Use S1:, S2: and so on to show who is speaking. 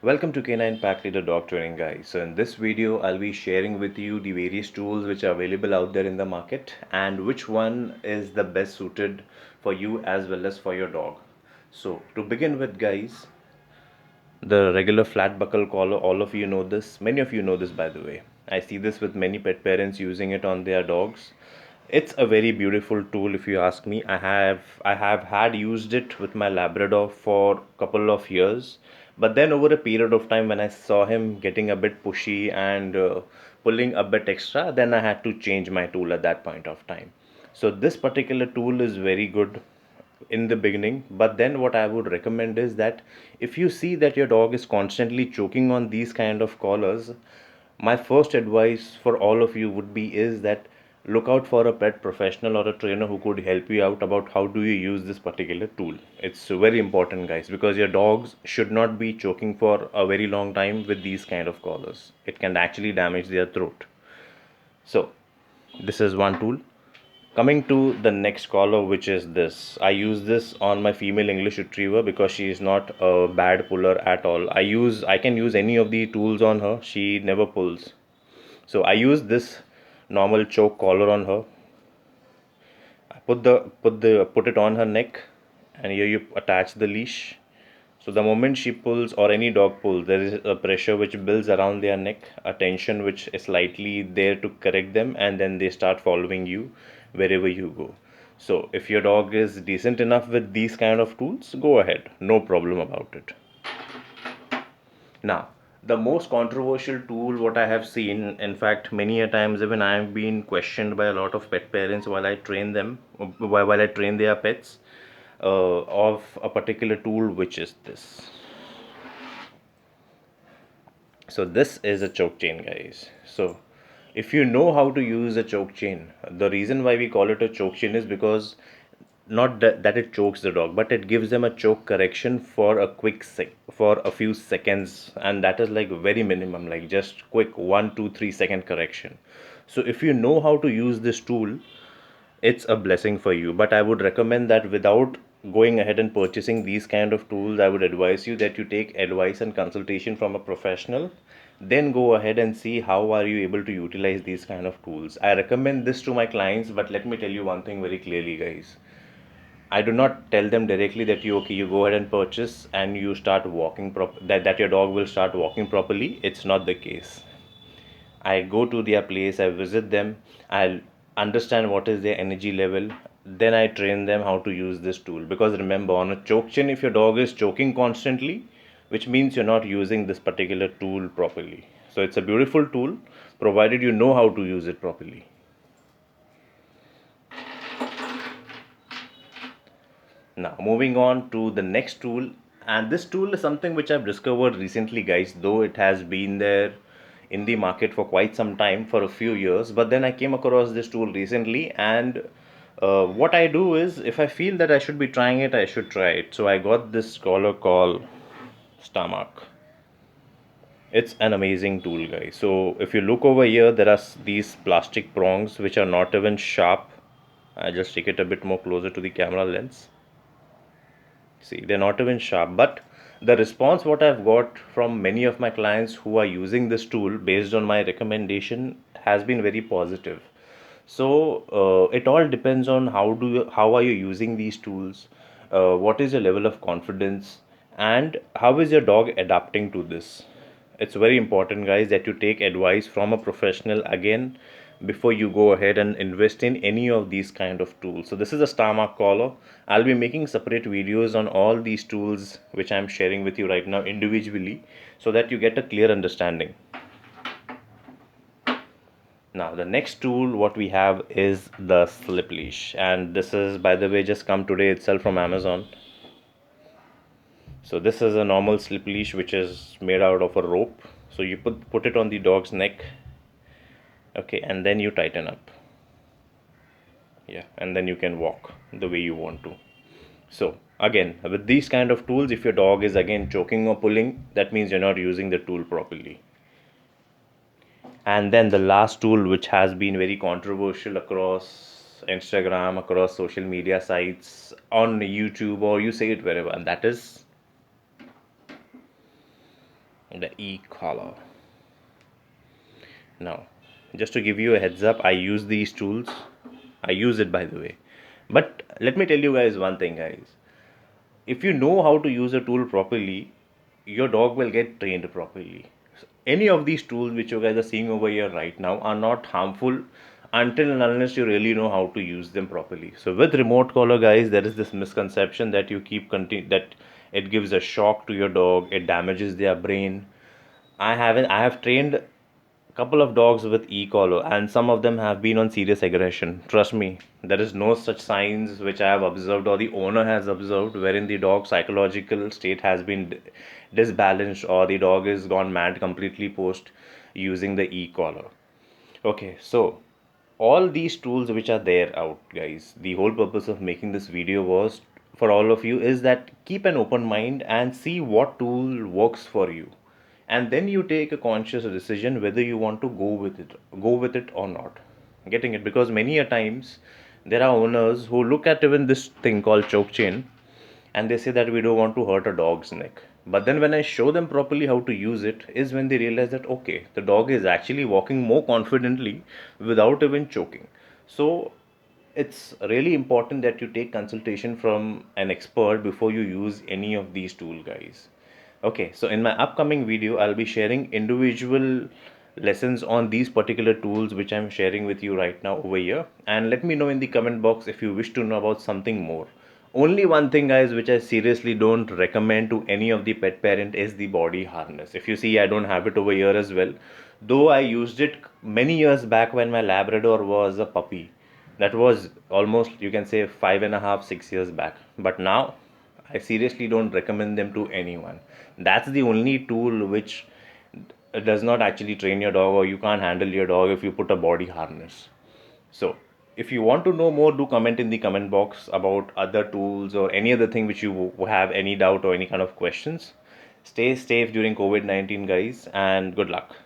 S1: Welcome to Canine Pack Leader Dog Training, guys. So in this video, I'll be sharing with you the various tools which are available out there in the market and which one is the best suited for you as well as for your dog. So to begin with, guys, the regular flat buckle collar, all of you know this. Many of you know this, by the way. I see this with many pet parents using it on their dogs. It's a very beautiful tool if you ask me. I have had used it with my Labrador for a couple of years, but then over a period of time when I saw him getting a bit pushy and pulling a bit extra, then I had to change my tool at that point of time. So this particular tool is very good in the beginning, but then what I would recommend is that if you see that your dog is constantly choking on these kind of collars, my first advice for all of you would be is that look out for a pet professional or a trainer who could help you out about how do you use this particular tool. It's very important, guys, because your dogs should not be choking for a very long time with these kind of collars. It can actually damage their throat. So this is one tool. Coming to the next collar, which is this. I use this on my female English Retriever because she is not a bad puller at all. I can use any of the tools on her. She never pulls. So I use this normal choke collar on her. I put it on her neck, and here you attach the leash. So the moment she pulls or any dog pulls, there is a pressure which builds around their neck, a tension which is slightly there to correct them, and then they start following you wherever you go. So if your dog is decent enough with these kind of tools, go ahead, no problem about it. Now, the most controversial tool what I have seen, in fact, many a times even I have been questioned by a lot of pet parents while I train them, while I train their pets, of a particular tool, which is this. So this is a choke chain, guys. So if you know how to use a choke chain, the reason why we call it a choke chain is because not that it chokes the dog, but it gives them a choke correction for a for a few seconds, and that is like very minimum, like just quick 1 2 3 second correction. So if you know how to use this tool, it's a blessing for you. But I would recommend that without going ahead and purchasing these kind of tools, I would advise you that you take advice and consultation from a professional, then go ahead and see how are you able to utilize these kind of tools. I recommend this to my clients, but let me tell you one thing very clearly, guys. I do not tell them directly that you go ahead and purchase and you start walking that your dog will start walking properly. It's not the case. I go to their place, I visit them, I'll understand what is their energy level, then I train them how to use this tool. Because remember, on a choke chain, if your dog is choking constantly, which means you're not using this particular tool properly. So it's a beautiful tool, provided you know how to use it properly. Now, moving on to the next tool, and this tool is something which I've discovered recently, guys, though it has been there in the market for quite some time, for a few years. But then I came across this tool recently, and what I do is if I feel that I should be trying it, I should try it. So I got this collar called Starmark. It's an amazing tool, guys. So if you look over here, there are these plastic prongs which are not even sharp. I just take it a bit more closer to the camera lens. See, they're not even sharp, but the response what I've got from many of my clients who are using this tool based on my recommendation has been very positive. So it all depends on how are you using these tools, what is your level of confidence, and how is your dog adapting to this. It's very important, guys, that you take advice from a professional again before you go ahead and invest in any of these kind of tools. So this is a Starmark collar. I'll be making separate videos on all these tools which I'm sharing with you right now individually, so that you get a clear understanding. Now the next tool what we have is the slip leash, and this is, by the way, just come today itself from Amazon. So this is a normal slip leash which is made out of a rope. So you put it on the dog's neck, okay, and then you tighten up. Yeah, and then you can walk the way you want to. So again, with these kind of tools, if your dog is again choking or pulling, that means you're not using the tool properly. And then the last tool, which has been very controversial across Instagram, across social media sites, on YouTube, or you say it wherever, and that is the e-collar. Now, just to give you a heads up, I use these tools. I use it, by the way. But let me tell you guys one thing, guys. If you know how to use a tool properly, your dog will get trained properly. Any of these tools which you guys are seeing over here right now are not harmful until and unless you really know how to use them properly. So with remote collar, guys, there is this misconception that you keep that it gives a shock to your dog, it damages their brain. I have trained couple of dogs with e-collar and some of them have been on serious aggression. Trust me, there is no such signs which I have observed or the owner has observed wherein the dog psychological state has been disbalanced or the dog is gone mad completely post using the e-collar. Okay, so all these tools which are there out, guys, the whole purpose of making this video was for all of you is that keep an open mind and see what tool works for you, and then you take a conscious decision whether you want to go with it or not. Getting it? Because many a times there are owners who look at even this thing called choke chain and they say that we don't want to hurt a dog's neck. But then when I show them properly how to use it is when they realize that okay, the dog is actually walking more confidently without even choking. So it's really important that you take consultation from an expert before you use any of these tools, guys. Okay, so in my upcoming video I'll be sharing individual lessons on these particular tools which I'm sharing with you right now over here, and let me know in the comment box if you wish to know about something more. Only one thing, guys, which I seriously don't recommend to any of the pet parent is the body harness. If you see, I don't have it over here as well, though I used it many years back when my Labrador was a puppy. That was almost, you can say, 5.5 6 years back. But now I seriously don't recommend them to anyone. That's the only tool which does not actually train your dog, or you can't handle your dog if you put a body harness. So, if you want to know more, do comment in the comment box about other tools or any other thing which you have any doubt or any kind of questions. Stay safe during COVID-19, guys, and good luck.